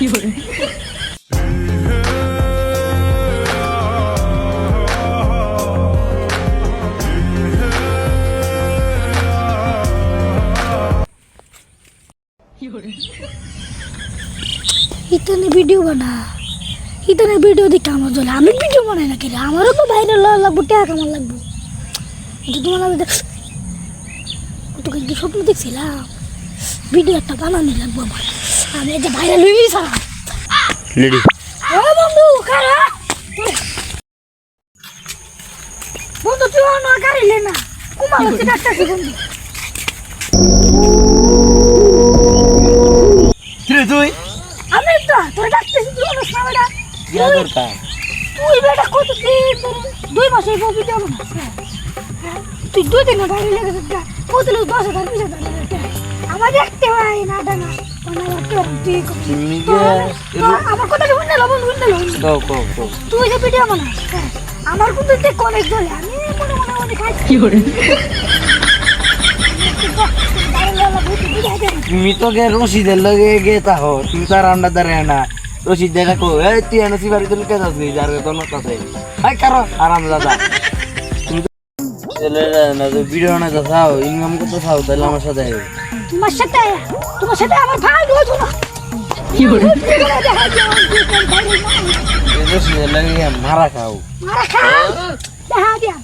इतने वीडियो बना इतने वीडियो देखा আমার জন্য আমি ভিডিও বানাই না কেন আমারও তো ভাইরাল লাগবে টাকা কামার লাগবে এটা তোমার আমি তো কি স্বপ্ন দেখছিলাম ভিডিও একটা বানানো লাগবে আমার আমি যে ভাইরাল হয়ে গেছি রেডি ও বন্ধু কারা বন্ধু তুই না গাড়ি না কুমার হচ্ছে ডাক্তার বন্ধু কিরে তুই আমি তো তোর ডাক্তার তুই না সামনে ইয়া দরকার তুই বেটা কত দুই মাসে ভিডিও বানাস তুই 2 দিন গাড়ি লেগে যা কত লোক 10,000 আমার দেখতে হয় না ডানা আমার কথা শুনতে লবণ তুই যে ভিডিও বানাস আমার কিন্তু অনেক ধরে আমি মনে খাই কি করে তুমি তো গে রশিদের লগে গে তাহ তুমি তো রান্না দাঁড়ে না রশিদ দেখা কো এই তুই এনসি বাড়ি তুই কে যাচ্ছিস যার তো না কাছে আই কারো আরাম দাদা তুমি তো না তো ভিডিও না যাও ইনকাম করতে চাও তাহলে আমার সাথে তোমার সাথে আমার ভাই রয়েছে না কি করে রশিদের লগে মারা খাও দেখা দিয়া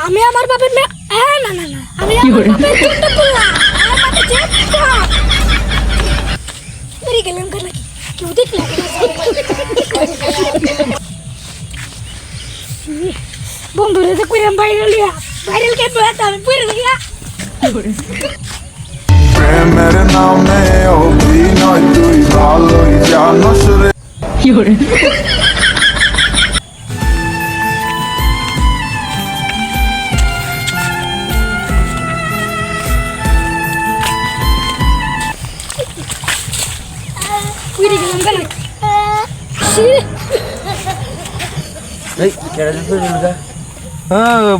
আমি আমার বাপের না না আমি আমার বাপের চিন্তা করলাম আমাকে চেষ্টা মেরে গেলাম কেন কেউ দেখলে বন্ধুরা যে কইরাম ভাইরাল কে বলতে আমি পুরো গিয়া প্রেমের নামে অভিনয় তুই ভালোই জানোস রে কি করে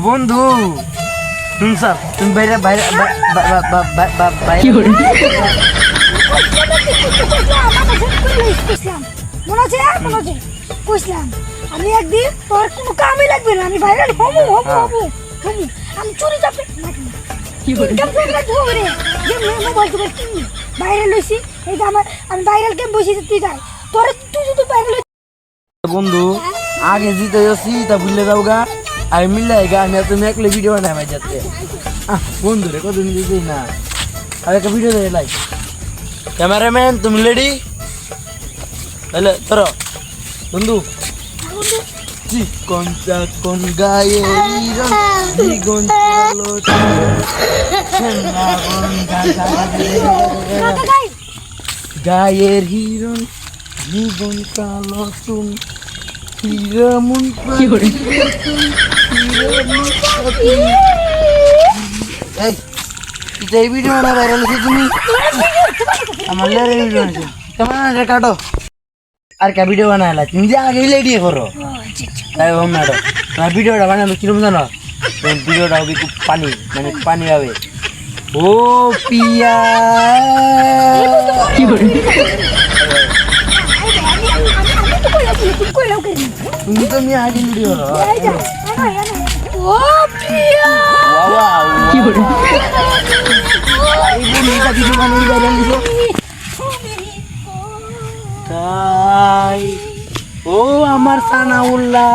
বন্ধু স্যার তুমি বাইরে বাইরে কি করে মনে আছে কইছিলাম আমি একদিন তোর কোনো কামই লাগবে না আমি ভাইরাল হবো আমি চুরি চাপে কি করে ভাইরাল হইছি এই যে আমি ভাইরাল কেম বসে তুই যাই তুই যদি ভাইরাল বন্ধু আগে জিতে যাচ্ছি তা ভুলে যাও গা আমি মিলে গা আমি তুমি একলে ভিডিও বানাই আমার যাচ্ছে বন্ধু রে কতদিন দিতেই না আর একটা ভিডিও দেয় লাইক ক্যামেরাম্যান তুমি রেডি তাহলে তোর বন্ধু চিকন চাকন গায়ে দ্বিগুণ চলো গায়ের হিরণ জীবন কালো তুম হিরমুন কি করে এই ভিডিওটা ভাইরাল হয়েছে তুমি আমার ভিডিও আছে কেমন কাটো আর কে ভিডিও বানাইলা তুমি যে আগে রেডি করো তাই হোম না তোমার ভিডিওটা বানাবো কিরকম জানো ভিডিওটা হবে খুব পানি মানে পানি হবে ও পিয়া কি করে তুমি তো আমি আগে ভিডিও ও প্রিয়া কি করে এই ভিডিওটা ভিডিও বানাই ভাইরাল দিছো তাই ও আমার সানাউল্লাহ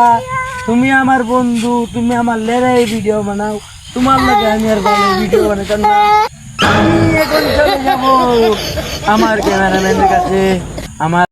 তুমি আমার বন্ধু তুমি আমার লেরাই ভিডিও বানাও তোমার লাগে আমি আর ভালো ভিডিও বানাতাম না আমি এখন চলে যাব আমার ক্যামেরাম্যানের কাছে আমার